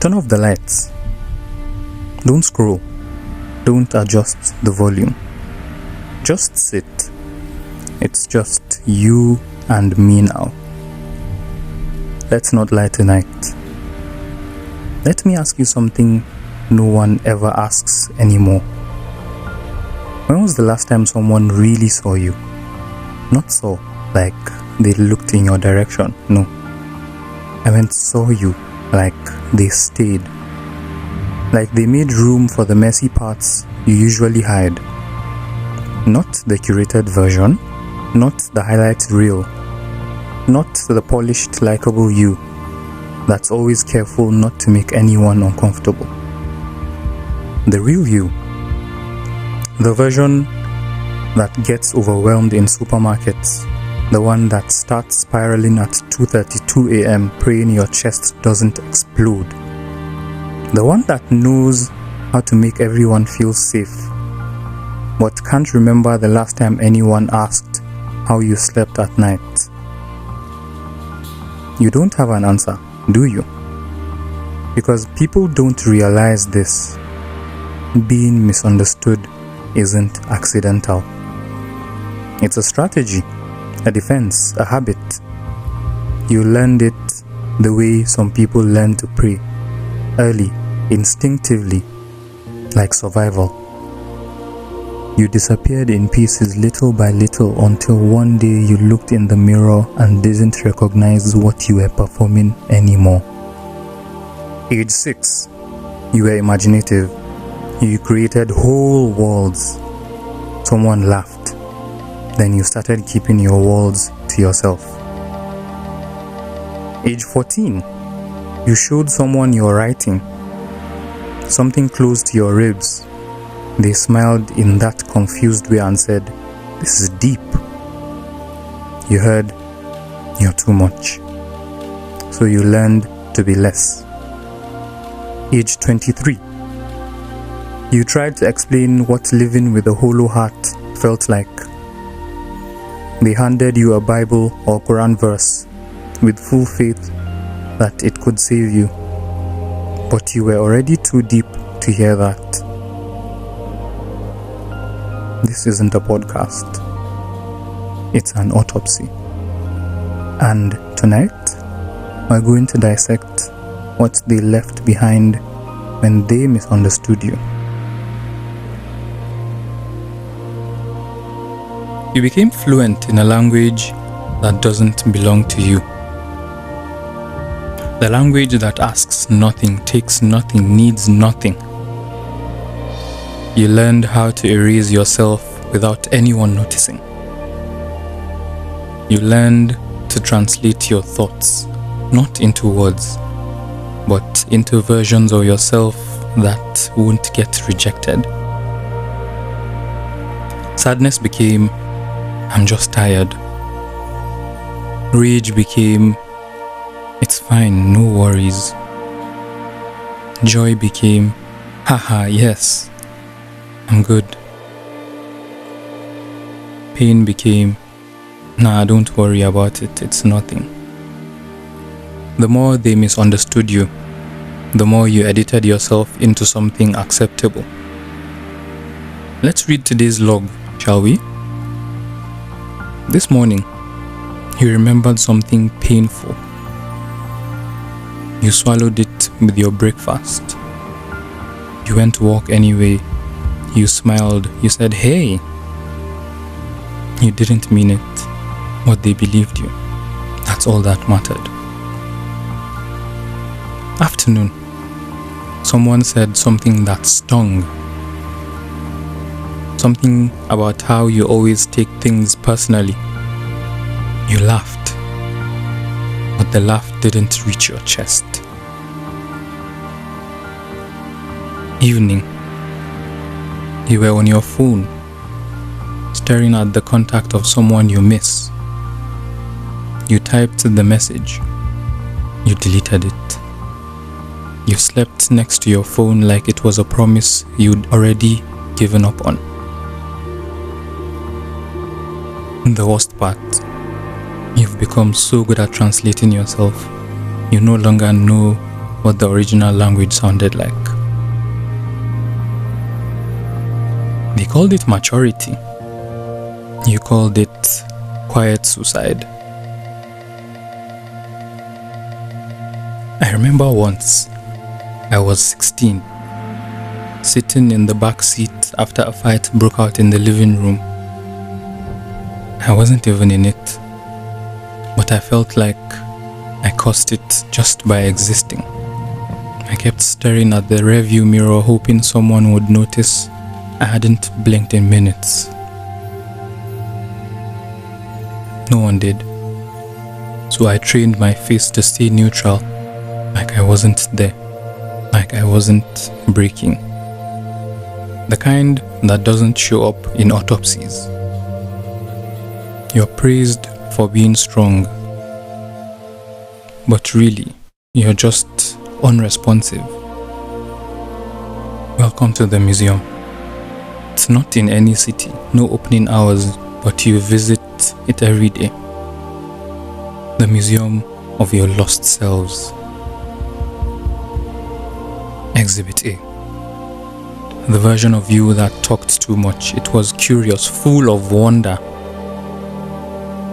Turn off the lights. Don't scroll. Don't adjust the volume. Just sit. It's just you and me now. Let's not lie tonight. Let me ask you something no one ever asks anymore. When was the last time someone really saw you? Not saw, like they looked in your direction. No. I meant saw you, like they stayed. Like they made room for the messy parts you usually hide. Not the curated version, not the highlight reel, not the polished, likable you that's always careful not to make anyone uncomfortable. The real you. The version that gets overwhelmed in supermarkets. The one that starts spiraling at 2:32 a.m. praying your chest doesn't explode. The one that knows how to make everyone feel safe, but can't remember the last time anyone asked how you slept at night. You don't have an answer, do you? Because people don't realize this. Being misunderstood isn't accidental. It's a strategy, a defense, a habit. You learned it the way some people learn to pray, early, instinctively, like survival. You disappeared in pieces little by little until one day you looked in the mirror and didn't recognize what you were performing anymore. Age 6, you were imaginative. You created whole worlds. Someone laughed. Then you started keeping your worlds to yourself. Age 14, you showed someone your writing. Something close to your ribs. They smiled in that confused way and said, "This is deep." You heard, "You're too much." So you learned to be less. Age 23, you tried to explain what living with a hollow heart felt like. They handed you a Bible or Quran verse with full faith that it could save you, but you were already too deep to hear that. This isn't a podcast. It's an autopsy. And tonight, we're going to dissect what they left behind when they misunderstood you. You became fluent in a language that doesn't belong to you. The language that asks nothing, takes nothing, needs nothing. You learned how to erase yourself without anyone noticing. You learned to translate your thoughts, not into words, but into versions of yourself that won't get rejected. Sadness became, "I'm just tired." Rage became, "It's fine, no worries." Joy became, "Haha, yes, I'm good." Pain became, "Nah, don't worry about it, it's nothing." The more they misunderstood you, the more you edited yourself into something acceptable. Let's read today's log, shall we? This morning, you remembered something painful. You swallowed it with your breakfast. You went to walk anyway. You smiled. You said, "Hey." You didn't mean it, but they believed you. That's all that mattered. Afternoon, someone said something that stung. Something about how you always take things personally. You laughed, but the laugh didn't reach your chest. Evening, you were on your phone, staring at the contact of someone you miss. You typed the message. You deleted it. You slept next to your phone like it was a promise you'd already given up on. The worst part, you've become so good at translating yourself, you no longer know what the original language sounded like. They called it maturity. You called it quiet suicide. I remember once, I was 16, sitting in the back seat after a fight broke out in the living room. I wasn't even in it, but I felt like I caused it just by existing. I kept staring at the rearview mirror, hoping someone would notice I hadn't blinked in minutes. No one did, so I trained my face to stay neutral, like I wasn't there, like I wasn't breaking. The kind that doesn't show up in autopsies. You're praised for being strong, but really, you're just unresponsive. Welcome to the museum. It's not in any city, no opening hours, but you visit it every day. The museum of your lost selves. Exhibit A. The version of you that talked too much. It was curious, full of wonder,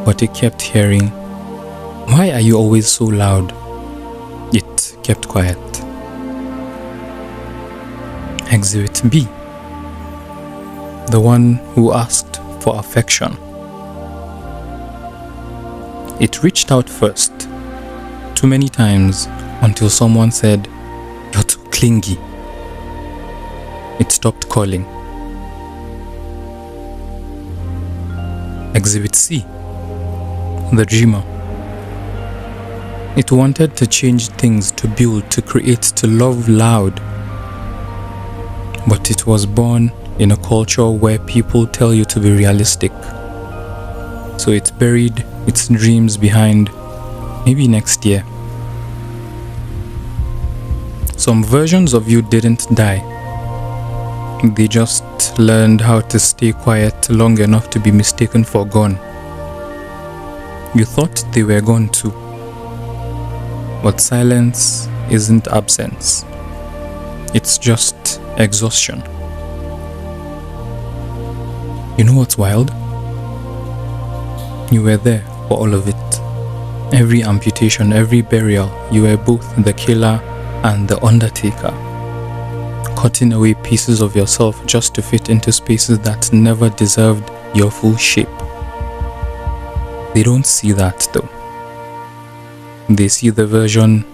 but it kept hearing, "Why are you always so loud?" It kept quiet. Exhibit B. The one who asked for affection. It reached out first, too many times, until someone said, "You're too clingy." It stopped calling. Exhibit C. The dreamer. It wanted to change things, to build, to create, to love loud. But it was born in a culture where people tell you to be realistic. So it buried its dreams behind maybe next year. Some versions of you didn't die. They just learned how to stay quiet long enough to be mistaken for gone. You thought they were gone too. But silence isn't absence. It's just exhaustion. You know what's wild? You were there for all of it. Every amputation, every burial, you were both the killer and the undertaker, cutting away pieces of yourself just to fit into spaces that never deserved your full shape. They don't see that though. They see the version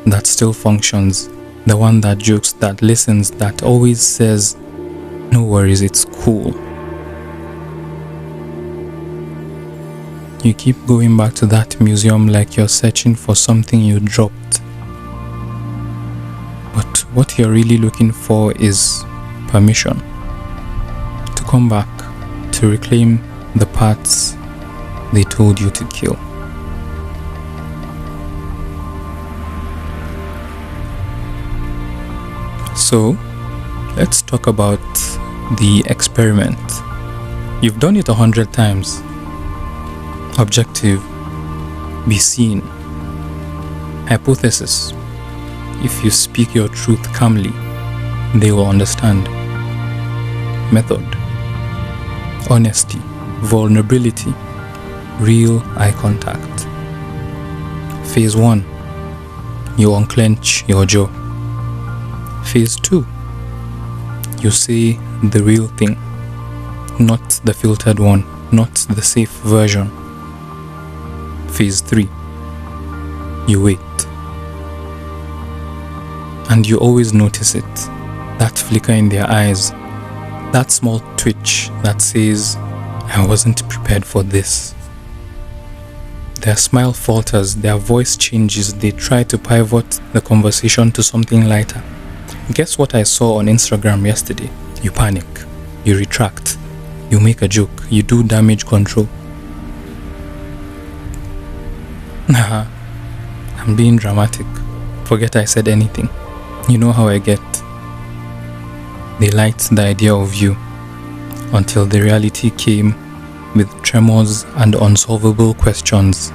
that still functions, the one that jokes, that listens, that always says, "No worries, it's cool." You keep going back to that museum like you're searching for something you dropped. But what you're really looking for is permission to come back, to reclaim the parts they told you to kill. So, let's talk about the experiment. You've done it 100 times. Objective, be seen. Hypothesis, if you speak your truth calmly, they will understand. Method, honesty, vulnerability, real eye contact. Phase 1, you unclench your jaw. Phase 2, you say the real thing, not the filtered one, not the safe version. Phase 3, you wait. And you always notice it, that flicker in their eyes, that small twitch that says, "I wasn't prepared for this." Their smile falters, their voice changes, they try to pivot the conversation to something lighter. Guess what I saw on Instagram yesterday? You panic, you retract, you make a joke, you do damage control. Nah, I'm being dramatic. Forget I said anything. You know how I get. They liked the idea of you until the reality came with tremors and unsolvable questions.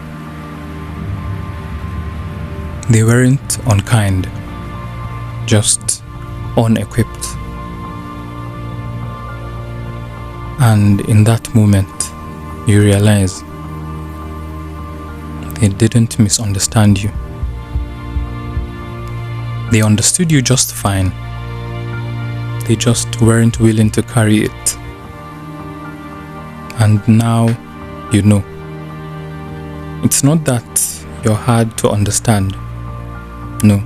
They weren't unkind. just unequipped. And in that moment, you realize they didn't misunderstand you. They understood you just fine. They just weren't willing to carry it. And now you know. It's not that you're hard to understand. No.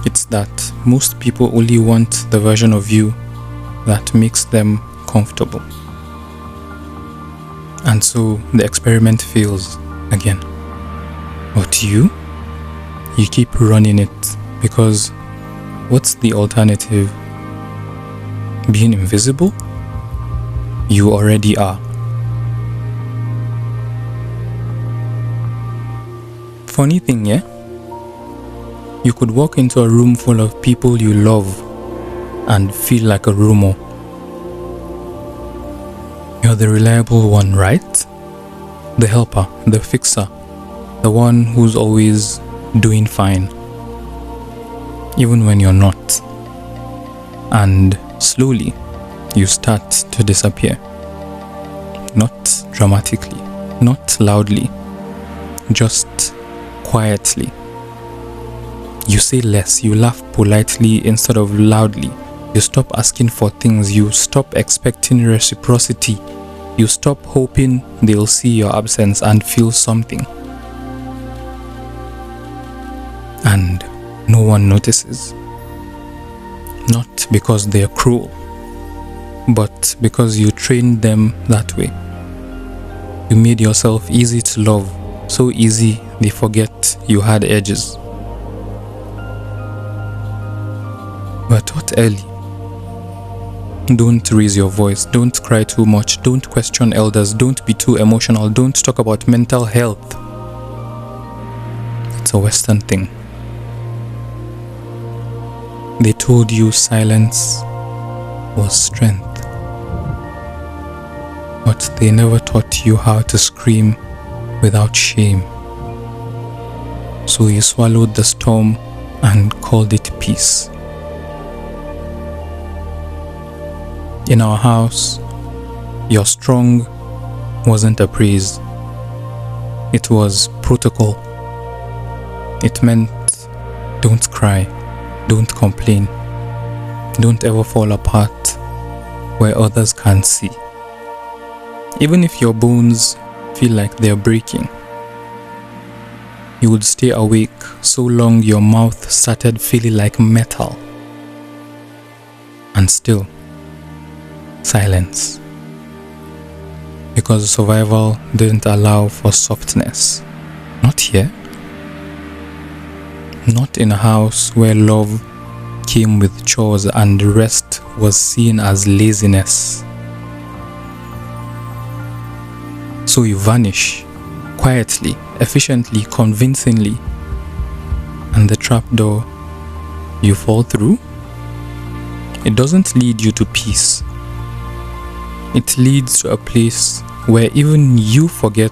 It's that most people only want the version of you that makes them comfortable. And so the experiment fails again. But you keep running it because what's the alternative? Being invisible? You already are. Funny thing, yeah? You could walk into a room full of people you love and feel like a rumor. You're the reliable one, right? The helper, the fixer, the one who's always doing fine, even when you're not. And slowly, you start to disappear. Not dramatically, not loudly, just quietly. You say less, you laugh politely instead of loudly. You stop asking for things, you stop expecting reciprocity. You stop hoping they'll see your absence and feel something. And no one notices. Not because they're cruel, but because you trained them that way. You made yourself easy to love, so easy they forget you had edges. We're taught early. Don't raise your voice, don't cry too much, don't question elders, don't be too emotional, don't talk about mental health. It's a Western thing. They told you silence was strength, but they never taught you how to scream without shame. So you swallowed the storm and called it peace. In our house, you're strong wasn't a praise. It was protocol. It meant don't cry, don't complain, don't ever fall apart where others can't see. Even if your bones feel like they're breaking, you would stay awake so long your mouth started feeling like metal. And still, silence. Because survival didn't allow for softness. Not here. Not in a house where love came with chores and rest was seen as laziness. So you vanish, quietly, efficiently, convincingly, and the trapdoor you fall through, it doesn't lead you to peace. It leads to a place where even you forget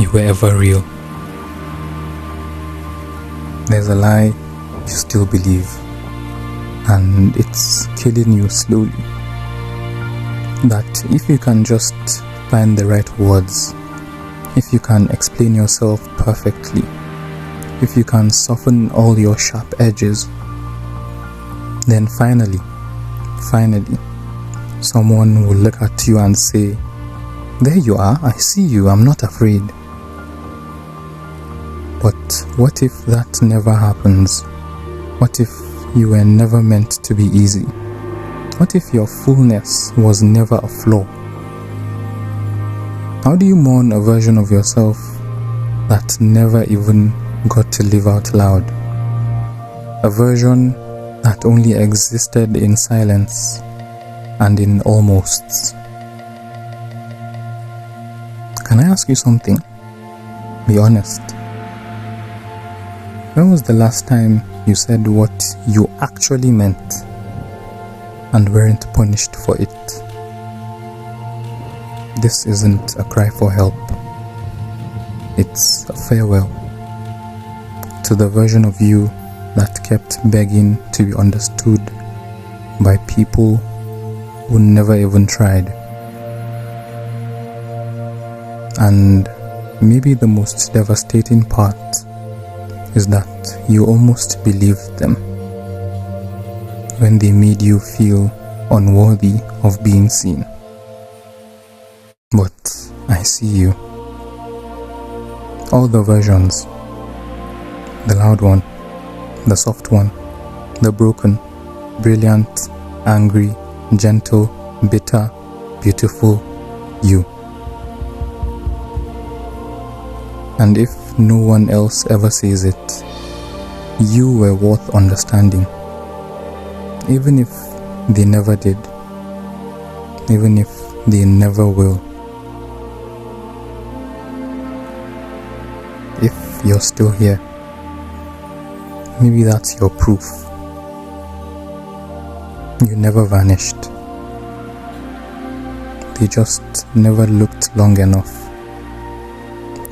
you were ever real. There's a lie you still believe, and it's killing you slowly. That if you can just find the right words, if you can explain yourself perfectly, if you can soften all your sharp edges, then finally, someone will look at you and say, "There you are, I see you, I'm not afraid." But what if that never happens? What if you were never meant to be easy? What if your fullness was never a flaw? How do you mourn a version of yourself that never even got to live out loud? A version that only existed in silence and in almosts. Can I ask you something? Be honest. When was the last time you said what you actually meant and weren't punished for it? This isn't a cry for help. It's a farewell to the version of you that kept begging to be understood by people who never even tried. And maybe the most devastating part is that you almost believed them when they made you feel unworthy of being seen. But I see you. All the versions. The loud one, the soft one, the broken, brilliant, angry, gentle, bitter, beautiful, you. And if no one else ever says it, you were worth understanding. Even if they never did. Even if they never will. If you're still here, maybe that's your proof. You never vanished. They just never looked long enough.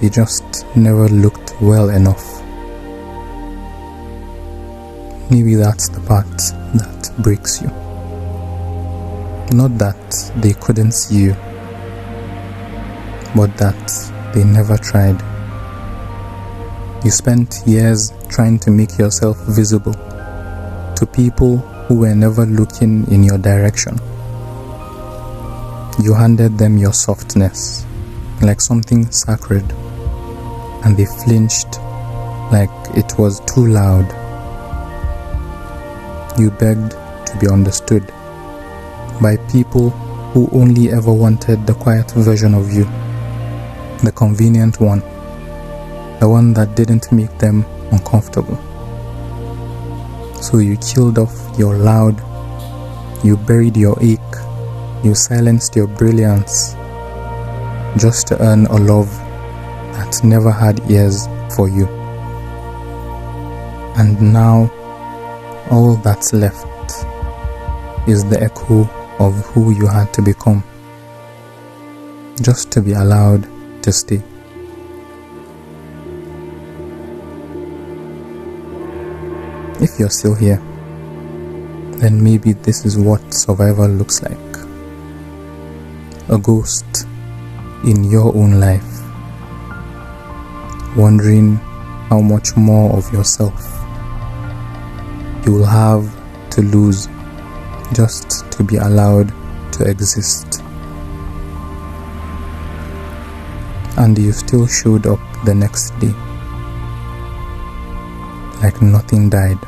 They just never looked well enough. Maybe that's the part that breaks you. Not that they couldn't see you, but that they never tried. You spent years trying to make yourself visible to people who were never looking in your direction. You handed them your softness like something sacred, and they flinched like it was too loud. You begged to be understood by people who only ever wanted the quiet version of you, the convenient one, the one that didn't make them uncomfortable. So you killed off your loud, you buried your ache, you silenced your brilliance, just to earn a love that never had ears for you. And now, all that's left is the echo of who you had to become, just to be allowed to stay. If you're still here, then maybe this is what survival looks like. A ghost in your own life, wondering how much more of yourself you will have to lose just to be allowed to exist. And you still showed up the next day like nothing died.